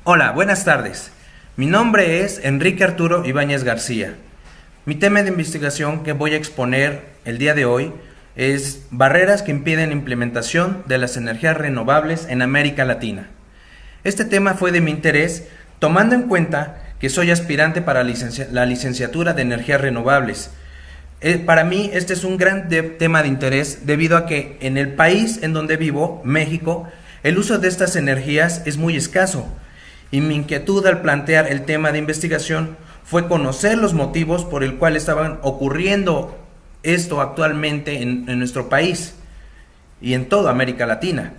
Hola, buenas tardes. Mi nombre es Enrique Arturo Ibáñez García. Mi tema de investigación que voy a exponer el día de hoy es barreras que impiden la implementación de las energías renovables en América Latina. Este tema fue de mi interés tomando en cuenta que soy aspirante para la licenciatura de energías renovables. Para mí este es un gran tema de interés debido a que en el país en donde vivo, México, el uso de estas energías es muy escaso. Y mi inquietud al plantear el tema de investigación fue conocer los motivos por el cual estaban ocurriendo esto actualmente en nuestro país y en toda América Latina.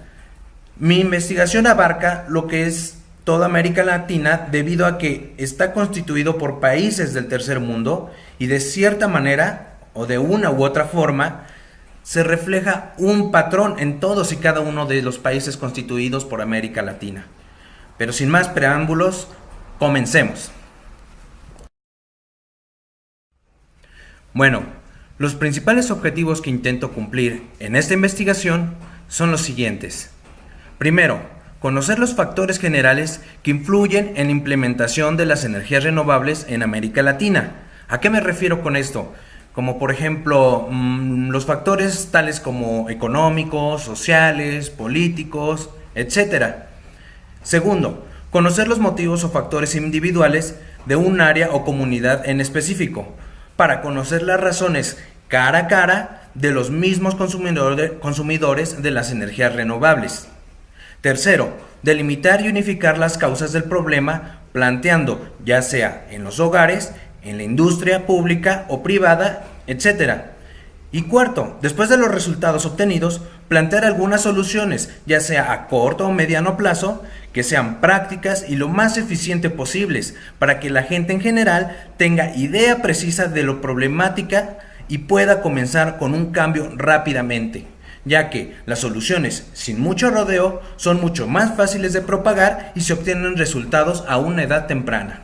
Mi investigación abarca lo que es toda América Latina debido a que está constituido por países del tercer mundo y de cierta manera o de una u otra forma se refleja un patrón en todos y cada uno de los países constituidos por América Latina. Pero sin más preámbulos, comencemos. Bueno, los principales objetivos que intento cumplir en esta investigación son los siguientes. Primero, conocer los factores generales que influyen en la implementación de las energías renovables en América Latina. ¿A qué me refiero con esto? Como por ejemplo, los factores tales como económicos, sociales, políticos, etc. Segundo, conocer los motivos o factores individuales de un área o comunidad en específico, para conocer las razones cara a cara de los mismos consumidores de las energías renovables. Tercero, delimitar y unificar las causas del problema, planteando ya sea en los hogares, en la industria pública o privada, etc. Y cuarto, después de los resultados obtenidos, plantear algunas soluciones, ya sea a corto o mediano plazo, que sean prácticas y lo más eficiente posibles, para que la gente en general tenga idea precisa de lo problemática y pueda comenzar con un cambio rápidamente, ya que las soluciones sin mucho rodeo son mucho más fáciles de propagar y se obtienen resultados a una edad temprana.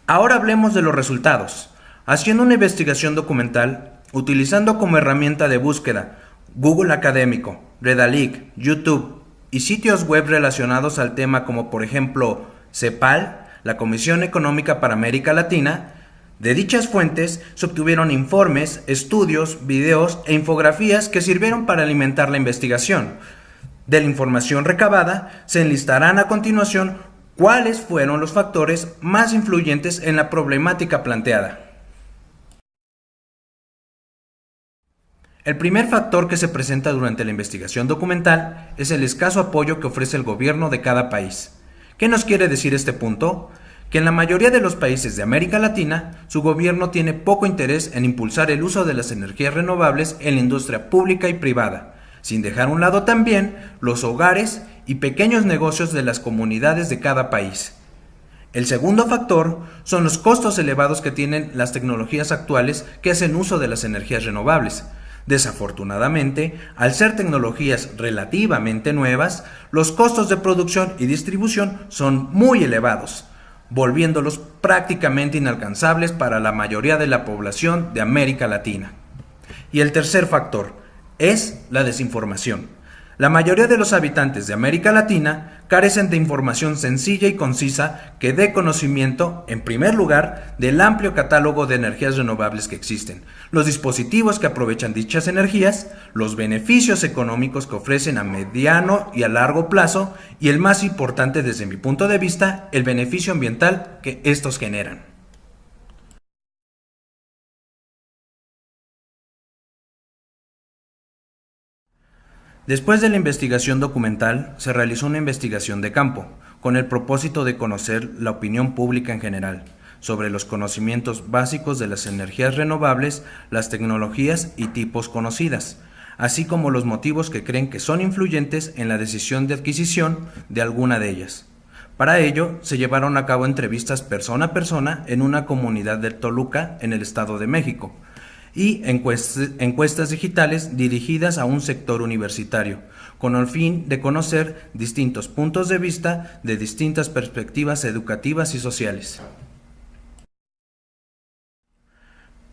Ahora hablemos de los resultados. Haciendo una investigación documental, utilizando como herramienta de búsqueda Google Académico, Redalyc, YouTube y sitios web relacionados al tema como por ejemplo CEPAL, la Comisión Económica para América Latina, de dichas fuentes se obtuvieron informes, estudios, videos e infografías que sirvieron para alimentar la investigación. De la información recabada se enlistarán a continuación cuáles fueron los factores más influyentes en la problemática planteada. El primer factor que se presenta durante la investigación documental es el escaso apoyo que ofrece el gobierno de cada país. ¿Qué nos quiere decir este punto? Que en la mayoría de los países de América Latina, su gobierno tiene poco interés en impulsar el uso de las energías renovables en la industria pública y privada, sin dejar a un lado también los hogares y pequeños negocios de las comunidades de cada país. El segundo factor son los costos elevados que tienen las tecnologías actuales que hacen uso de las energías renovables. Desafortunadamente, al ser tecnologías relativamente nuevas, los costos de producción y distribución son muy elevados, volviéndolos prácticamente inalcanzables para la mayoría de la población de América Latina. Y el tercer factor es la desinformación. La mayoría de los habitantes de América Latina carecen de información sencilla y concisa que dé conocimiento, en primer lugar, del amplio catálogo de energías renovables que existen, los dispositivos que aprovechan dichas energías, los beneficios económicos que ofrecen a mediano y a largo plazo y el más importante desde mi punto de vista, el beneficio ambiental que estos generan. Después de la investigación documental, se realizó una investigación de campo, con el propósito de conocer la opinión pública en general, sobre los conocimientos básicos de las energías renovables, las tecnologías y tipos conocidas, así como los motivos que creen que son influyentes en la decisión de adquisición de alguna de ellas. Para ello, se llevaron a cabo entrevistas persona a persona en una comunidad de Toluca, en el Estado de México, y encuestas digitales dirigidas a un sector universitario, con el fin de conocer distintos puntos de vista de distintas perspectivas educativas y sociales.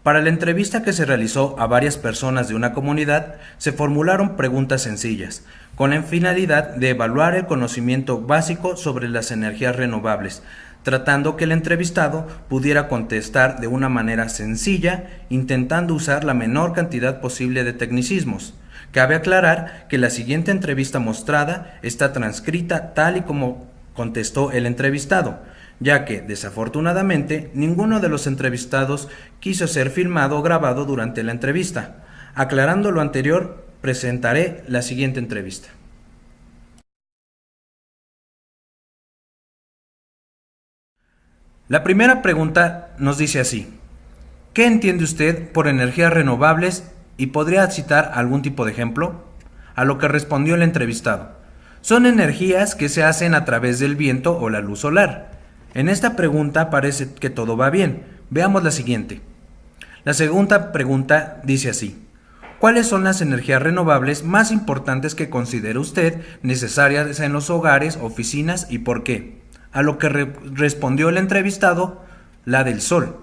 Para la entrevista que se realizó a varias personas de una comunidad, se formularon preguntas sencillas, con la finalidad de evaluar el conocimiento básico sobre las energías renovables, tratando que el entrevistado pudiera contestar de una manera sencilla, intentando usar la menor cantidad posible de tecnicismos. Cabe aclarar que la siguiente entrevista mostrada está transcrita tal y como contestó el entrevistado, ya que, desafortunadamente, ninguno de los entrevistados quiso ser filmado o grabado durante la entrevista. Aclarando lo anterior, presentaré la siguiente entrevista. La primera pregunta nos dice así: ¿qué entiende usted por energías renovables y podría citar algún tipo de ejemplo? A lo que respondió el entrevistado: son energías que se hacen a través del viento o la luz solar. En esta pregunta parece que todo va bien. Veamos la siguiente. La segunda pregunta dice así: ¿cuáles son las energías renovables más importantes que considera usted necesarias en los hogares, oficinas y por qué? A lo que respondió el entrevistado: la del sol.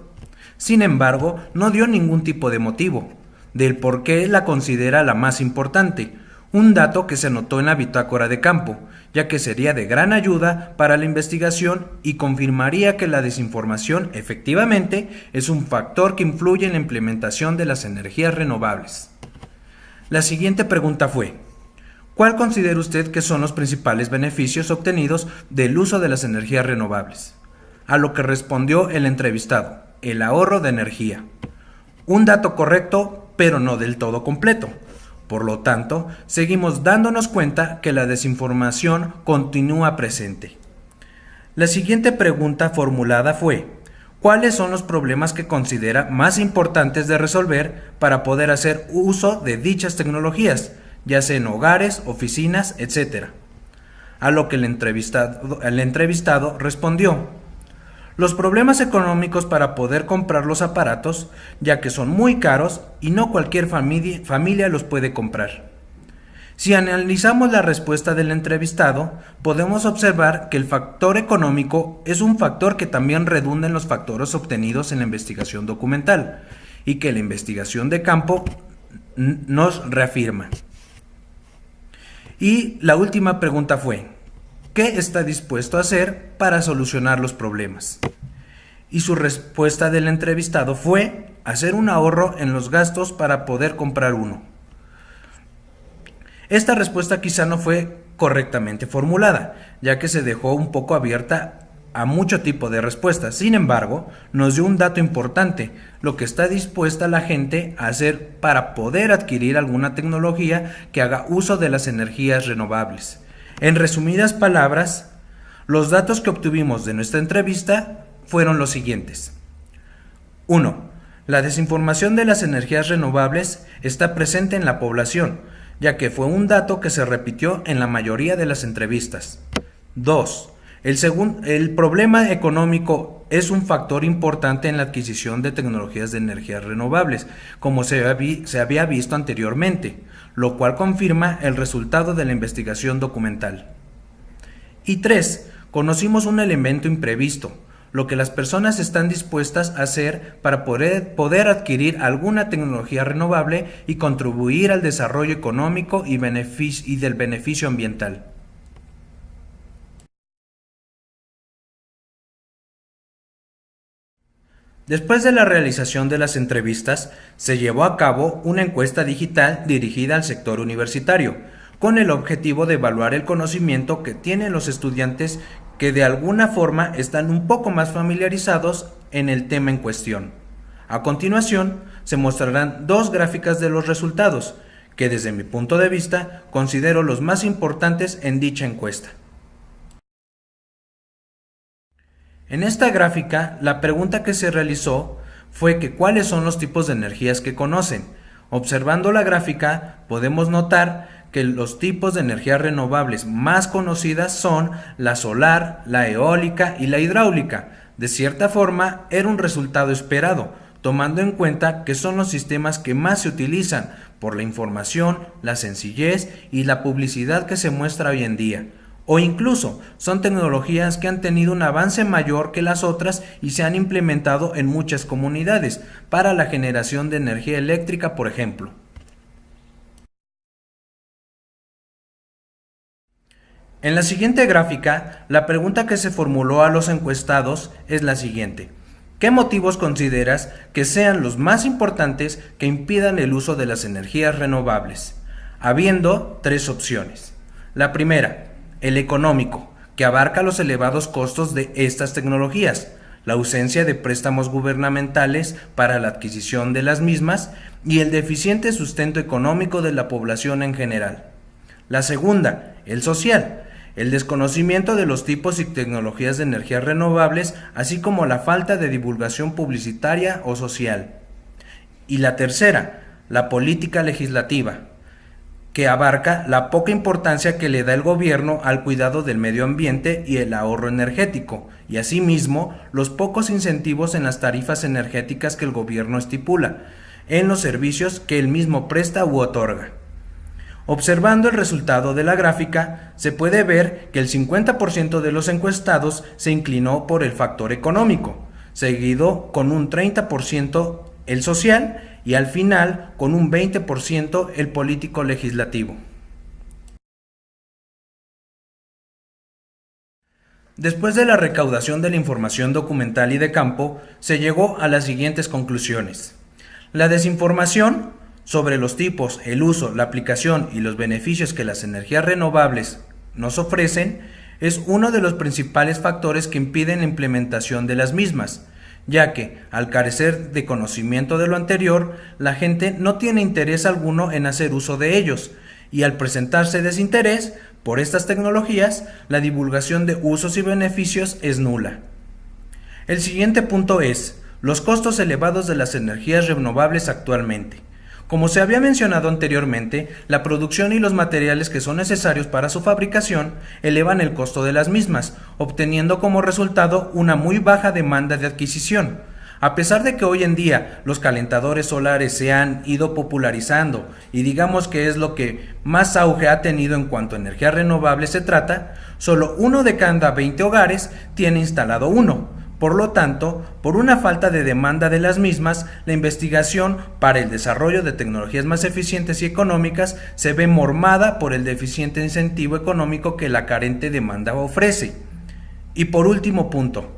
Sin embargo, no dio ningún tipo de motivo del por qué la considera la más importante, un dato que se anotó en la bitácora de campo, ya que sería de gran ayuda para la investigación y confirmaría que la desinformación efectivamente es un factor que influye en la implementación de las energías renovables. La siguiente pregunta fue: ¿cuál considera usted que son los principales beneficios obtenidos del uso de las energías renovables? A lo que respondió el entrevistado: el ahorro de energía. Un dato correcto, pero no del todo completo. Por lo tanto, seguimos dándonos cuenta que la desinformación continúa presente. La siguiente pregunta formulada fue: ¿cuáles son los problemas que considera más importantes de resolver para poder hacer uso de dichas tecnologías, ya sea en hogares, oficinas, etc.? A lo que el entrevistado respondió: los problemas económicos para poder comprar los aparatos, ya que son muy caros y no cualquier familia los puede comprar. Si analizamos la respuesta del entrevistado, podemos observar que el factor económico es un factor que también redunda en los factores obtenidos en la investigación documental y que la investigación de campo nos reafirma. Y la última pregunta fue: ¿qué está dispuesto a hacer para solucionar los problemas? Y su respuesta del entrevistado fue: hacer un ahorro en los gastos para poder comprar uno. Esta respuesta quizá no fue correctamente formulada, ya que se dejó un poco abierta a mucho tipo de respuestas. Sin embargo, nos dio un dato importante: lo que está dispuesta la gente a hacer para poder adquirir alguna tecnología que haga uso de las energías renovables. En resumidas palabras, los datos que obtuvimos de nuestra entrevista fueron los siguientes. 1. La desinformación de las energías renovables está presente en la población, ya que fue un dato que se repitió en la mayoría de las entrevistas. 2. El problema económico es un factor importante en la adquisición de tecnologías de energías renovables, como se había visto anteriormente, lo cual confirma el resultado de la investigación documental. Y 3. Conocimos un elemento imprevisto, lo que las personas están dispuestas a hacer para poder adquirir alguna tecnología renovable y contribuir al desarrollo económico y del beneficio ambiental. Después de la realización de las entrevistas, se llevó a cabo una encuesta digital dirigida al sector universitario, con el objetivo de evaluar el conocimiento que tienen los estudiantes que de alguna forma están un poco más familiarizados en el tema en cuestión. A continuación, se mostrarán dos gráficas de los resultados, que desde mi punto de vista considero los más importantes en dicha encuesta. En esta gráfica, la pregunta que se realizó fue que ¿cuáles son los tipos de energías que conocen? Observando la gráfica, podemos notar que los tipos de energías renovables más conocidas son la solar, la eólica y la hidráulica. De cierta forma, era un resultado esperado, tomando en cuenta que son los sistemas que más se utilizan por la información, la sencillez y la publicidad que se muestra hoy en día. O incluso son tecnologías que han tenido un avance mayor que las otras y se han implementado en muchas comunidades para la generación de energía eléctrica, por ejemplo. En la siguiente gráfica, la pregunta que se formuló a los encuestados es la siguiente. ¿Qué motivos consideras que sean los más importantes que impidan el uso de las energías renovables? Habiendo tres opciones. La primera, el económico, que abarca los elevados costos de estas tecnologías, la ausencia de préstamos gubernamentales para la adquisición de las mismas y el deficiente sustento económico de la población en general. La segunda, el social, el desconocimiento de los tipos y tecnologías de energías renovables, así como la falta de divulgación publicitaria o social. Y la tercera, la política legislativa, que abarca la poca importancia que le da el gobierno al cuidado del medio ambiente y el ahorro energético, y asimismo los pocos incentivos en las tarifas energéticas que el gobierno estipula, en los servicios que él mismo presta u otorga. Observando el resultado de la gráfica, se puede ver que el 50% de los encuestados se inclinó por el factor económico, seguido con un 30% el social y al final con un 20% el político legislativo. Después de la recaudación de la información documental y de campo, se llegó a las siguientes conclusiones. La desinformación sobre los tipos, el uso, la aplicación y los beneficios que las energías renovables nos ofrecen es uno de los principales factores que impiden la implementación de las mismas, ya que, al carecer de conocimiento de lo anterior, la gente no tiene interés alguno en hacer uso de ellos, y al presentarse desinterés por estas tecnologías, la divulgación de usos y beneficios es nula. El siguiente punto es los costos elevados de las energías renovables actualmente. Como se había mencionado anteriormente, la producción y los materiales que son necesarios para su fabricación elevan el costo de las mismas, obteniendo como resultado una muy baja demanda de adquisición. A pesar de que hoy en día los calentadores solares se han ido popularizando y digamos que es lo que más auge ha tenido en cuanto a energía renovable se trata, solo 1 de cada 20 hogares tiene instalado uno. Por lo tanto, por una falta de demanda de las mismas, la investigación para el desarrollo de tecnologías más eficientes y económicas se ve mormada por el deficiente incentivo económico que la carente demanda ofrece. Y por último punto,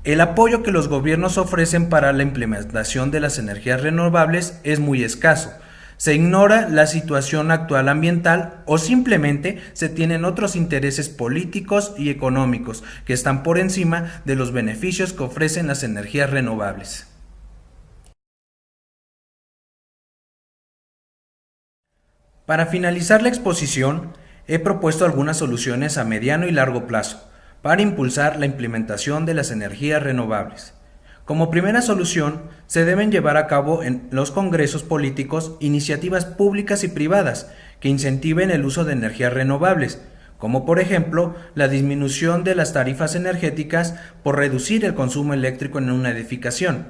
el apoyo que los gobiernos ofrecen para la implementación de las energías renovables es muy escaso. Se ignora la situación actual ambiental o simplemente se tienen otros intereses políticos y económicos que están por encima de los beneficios que ofrecen las energías renovables. Para finalizar la exposición, he propuesto algunas soluciones a mediano y largo plazo para impulsar la implementación de las energías renovables. Como primera solución, se deben llevar a cabo en los congresos políticos iniciativas públicas y privadas que incentiven el uso de energías renovables, como por ejemplo la disminución de las tarifas energéticas por reducir el consumo eléctrico en una edificación.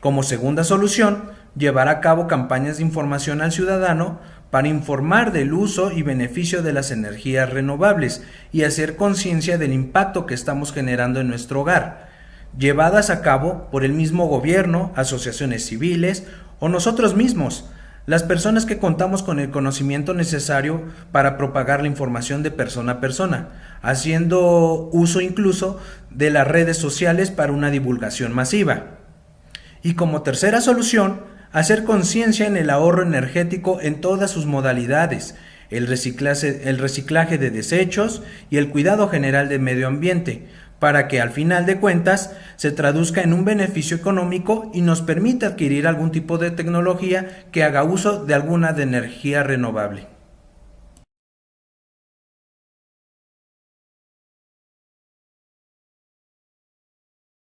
Como segunda solución, llevar a cabo campañas de información al ciudadano para informar del uso y beneficio de las energías renovables y hacer conciencia del impacto que estamos generando en nuestro hogar, llevadas a cabo por el mismo gobierno, asociaciones civiles o nosotros mismos, las personas que contamos con el conocimiento necesario para propagar la información de persona a persona, haciendo uso incluso de las redes sociales para una divulgación masiva. Y como tercera solución, hacer conciencia en el ahorro energético en todas sus modalidades, el reciclaje de desechos y el cuidado general del medio ambiente, para que al final de cuentas se traduzca en un beneficio económico y nos permita adquirir algún tipo de tecnología que haga uso de alguna de energía renovable.